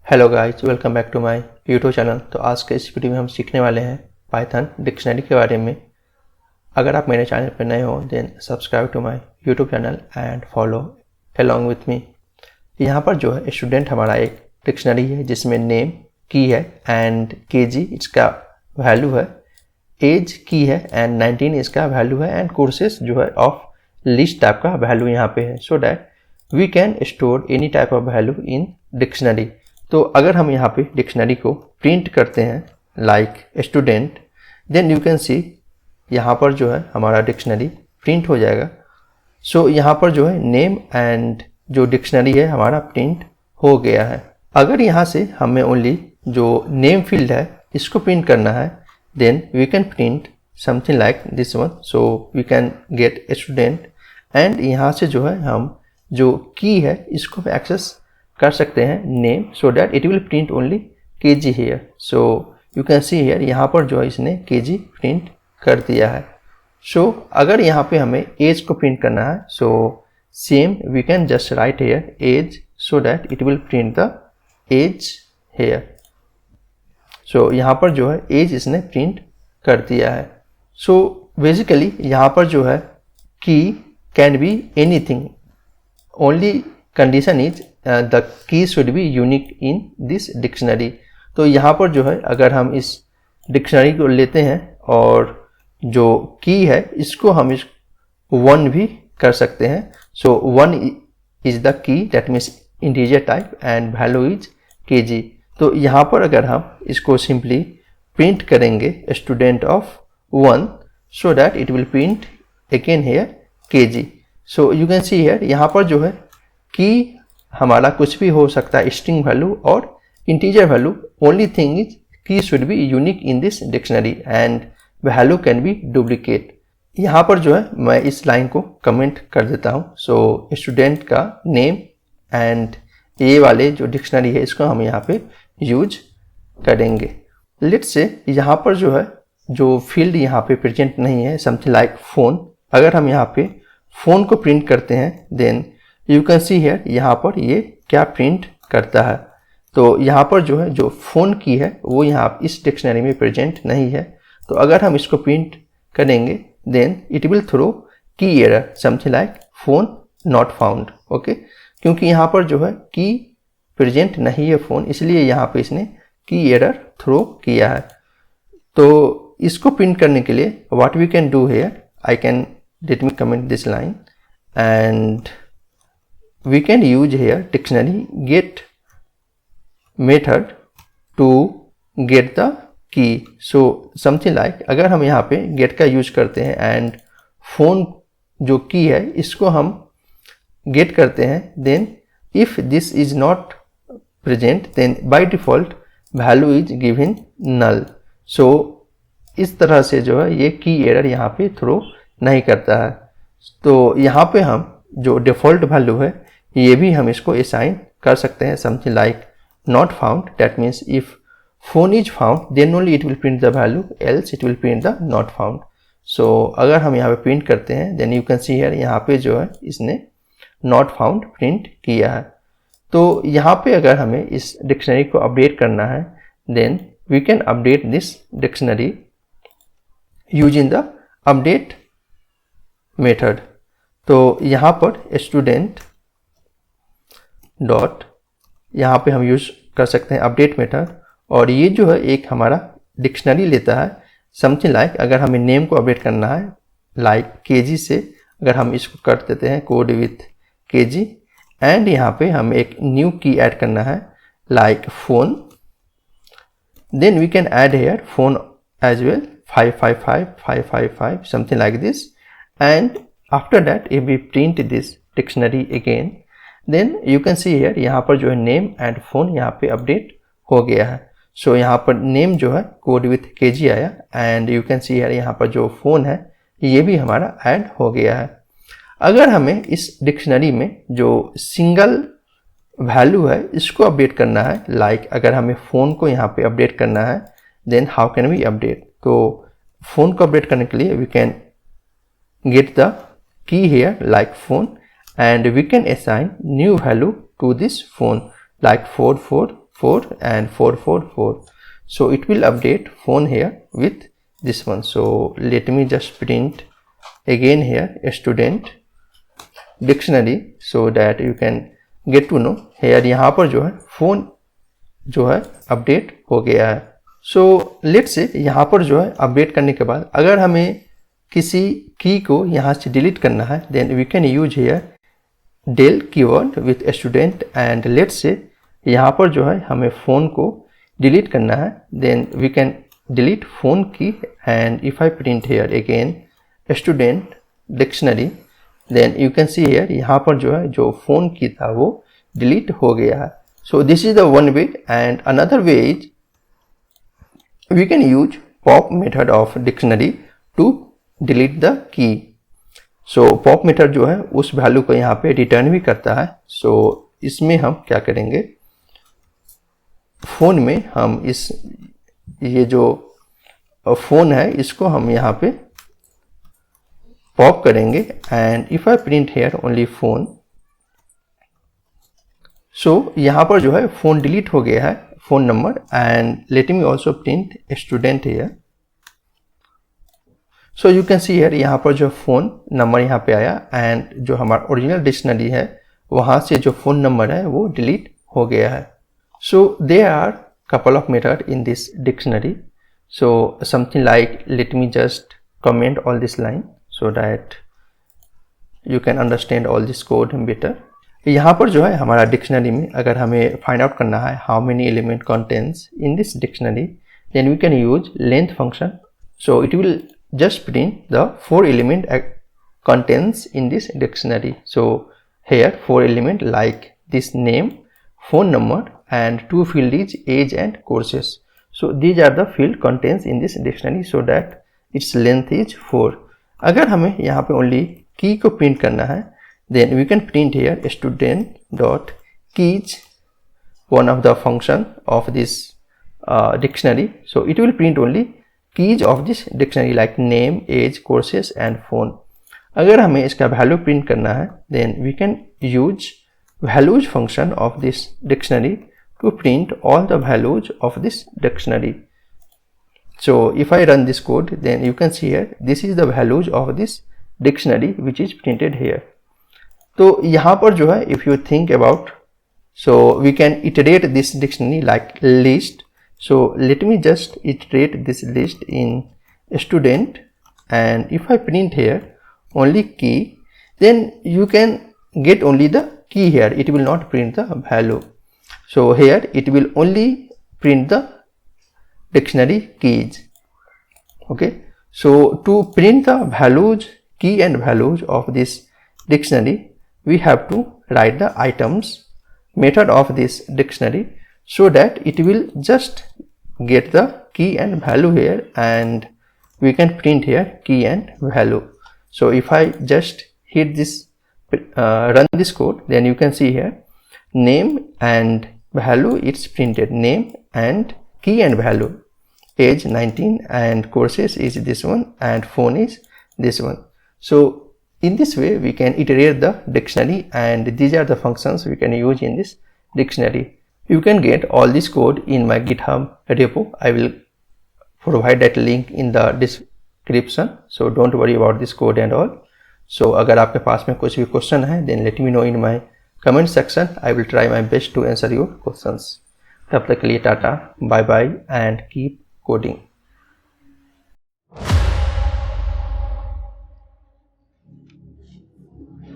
Hello guys, welcome back to my YouTube channel. तो आज के इस वीडियो में हम सीखने वाले हैं पाइथन डिक्शनरी के बारे में। अगर आप मेरे चैनल पर नए हो then subscribe to my YouTube channel and follow along with me. यहाँ पर जो है स्टूडेंट हमारा एक डिक्शनरी है जिसमें नेम की है एंड केजी इसका वैल्यू है, एज की है एंड 19 इसका वैल्यू है एंड कोर्सेज जो है ऑफ लिस्ट टाइप का वैल्यू यहाँ पे है, so that we can store any type of value in dictionary. तो अगर हम यहाँ पे डिक्शनरी को प्रिंट करते हैं like student, then you can see यहाँ पर जो है हमारा डिक्शनरी प्रिंट हो जाएगा। सो यहाँ पर जो है नेम एंड जो डिक्शनरी है हमारा प्रिंट हो गया है। अगर यहाँ से हमें ओनली जो नेम फील्ड है इसको प्रिंट करना है, then we can print something like this one. So we can get student and यहाँ से जो है हम जो की है इसको एक्सेस कर सकते हैं name, so that it will print only KG here. So you can see here यहाँ पर जो है इसने केजी प्रिंट कर दिया है। सो अगर यहाँ पे हमें एज को प्रिंट करना है, so same we can just write here age, so that it will print the age here. So यहाँ पर जो है एज इसने प्रिंट कर दिया है। सो बेसिकली यहाँ पर जो है की can be anything, only condition is the की should be unique in this dictionary. तो यहाँ पर जो है अगर हम इस डिक्शनरी को लेते हैं और जो की है इसको हम इस 1 भी कर सकते हैं। So 1 is the key, that means integer type and value is KG. तो यहाँ पर अगर हम इसको सिंपली प्रिंट करेंगे student of 1, so that it will print again here KG. So you can see here यहाँ पर जो है की हमारा कुछ भी हो सकता है, स्ट्रिंग वैल्यू और integer value. Only thing is key should be unique in this dictionary and value can be duplicate. यहाँ पर जो है मैं इस लाइन को कमेंट कर देता हूँ। सो स्टूडेंट का नेम एंड ये वाले जो डिक्शनरी है इसको हम यहाँ पे यूज करेंगे। लेट्स से यहाँ पर जो है जो फील्ड यहाँ पे प्रेजेंट नहीं है, समथिंग लाइक फोन। अगर हम यहाँ पे फोन को प्रिंट करते हैं, then you can see here यहाँ पर ये क्या प्रिंट करता है। तो यहाँ पर जो है जो फ़ोन की है वो यहाँ इस डिक्शनरी में प्रेजेंट नहीं है। तो अगर हम इसको प्रिंट करेंगे देन इट विल थ्रो की error, something like phone not found. Okay, क्योंकि यहाँ पर जो है की प्रेजेंट नहीं है फ़ोन, इसलिए यहाँ पे इसने की एरर थ्रो किया है। तो इसको प्रिंट करने के लिए what we can do here, I can let me comment this line and we can use here dictionary get method to get the key. So something like अगर हम यहाँ पे get का यूज करते हैं एंड फोन जो की है इसको हम get करते हैं, then if this is not present then by default value is given null. So इस तरह से जो है ये की एरर यहाँ पे थ्रो नहीं करता है। तो यहाँ पे हम जो डिफ़ॉल्ट वैल्यू है ये भी हम इसको असाइन कर सकते हैं, something like not found, that means if phone is found then only it will print the value, else it will print the not found. So अगर हम यहाँ पे प्रिंट करते हैं then you can see here यहाँ पे जो है इसने नॉट फाउंड प्रिंट किया है। तो यहाँ पे अगर हमें इस डिक्शनरी को अपडेट करना है then we can update this dictionary using the update method. तो यहाँ पर स्टूडेंट डॉट यहाँ पे हम यूज कर सकते हैं अपडेट मेथड, और ये जो है एक हमारा डिक्शनरी लेता है, समथिंग लाइक अगर हमें नेम को अपडेट करना है लाइक केजी से, अगर हम इसको कर देते हैं कोड विथ केजी एंड यहाँ पे हम एक न्यू की ऐड करना है like phone, then we can add here phone as well 555555 something like this and after that if we print this dictionary again then you can see here यहाँ पर जो है नेम एंड फोन यहाँ पे update हो गया है। सो यहाँ पर नेम जो है कोड विथ केजी आया and you can see here यहाँ पर जो फोन है ये भी हमारा ऐड हो गया है। अगर हमें इस डिक्शनरी में जो सिंगल वैल्यू है इसको अपडेट करना है, लाइक अगर हमें फ़ोन को यहाँ पे अपडेट करना है then how can we update. तो फ़ोन को अपडेट करने के लिए we can get the key here like phone and we can assign new value to this phone like 44 4 and 444. So it will update phone here with this one. So let me just print again here a student dictionary so that you can get to know here यहाँ पर जो है phone जो है update हो गया है. So let's say यहाँ पर जो है update करने के बाद अगर हमें किसी की को यहाँ से डिलीट करना है, then we can use here del keyword with student and let's say यहाँ पर जो है हमें फ़ोन को डिलीट करना है, then we can delete phone की and if I print here again student dictionary then you can see here यहाँ पर जो है जो फ़ोन की था वो डिलीट हो गया है. So this is the one way and another way is we can use pop method of dictionary to delete the key. So pop method जो है उस वैल्यू को यहाँ पे रिटर्न भी करता है. So इसमें हम क्या करेंगे, फ़ोन में हम ये जो फ़ोन है इसको हम यहाँ पे पॉप करेंगे and if I print here only phone. So यहाँ पर जो है फ़ोन डिलीट हो गया है, phone number, and let me also print student here. So you can see here यहाँ पर जो फ़ोन नंबर यहाँ पे आया एंड जो हमारा ओरिजिनल डिक्शनरी है वहाँ से जो फ़ोन नंबर है वो डिलीट हो गया है. So there are couple of method in this dictionary. So something like, let me just comment all this line so that you can understand all this code better. यहाँ पर जो है हमारा डिक्शनरी में अगर हमें फाइंड आउट करना है how many element contains in this dictionary, then we can use length function. So it will just print the 4 element contents in this dictionary. So here 4 element like this name, phone number and 2 field is age and courses. So these are the field contents in this dictionary so that its length is 4. अगर हमें यहाँ पे only key को print करना है, then we can print here student dot keys, one of the function of this dictionary. So it will print only keys of this dictionary like name, age, courses and phone. अगर हमें इसका value print करना है, then we can use values function of this dictionary to print all the values of this dictionary. So if I run this code, then you can see here this is the values of this dictionary which is printed here. तो यहाँ पर जो है if you think about, so we can iterate this dictionary like list. So let me just iterate this list in student and if I print here only key, then you can get only the key here, it will not print the value. So here it will only print the dictionary keys. Okay, so to print the values, key and values of this dictionary, we have to write the items method of this dictionary so that it will just get the key and value here and we can print here key and value. So if I just hit this run this code, then you can see here name and value, it's printed name and key and value, age 19 and courses is this one and phone is this one. So in this way we can iterate the dictionary and these are the functions we can use in this dictionary. You can get all this code in my GitHub repo. I will provide that link in the description, so don't worry about this code and all. So अगर आपके पास में कुछ भी question है then let me know in my comment section. I will try my best to answer your questions. तब तक के लिए टाटा, bye bye and keep coding.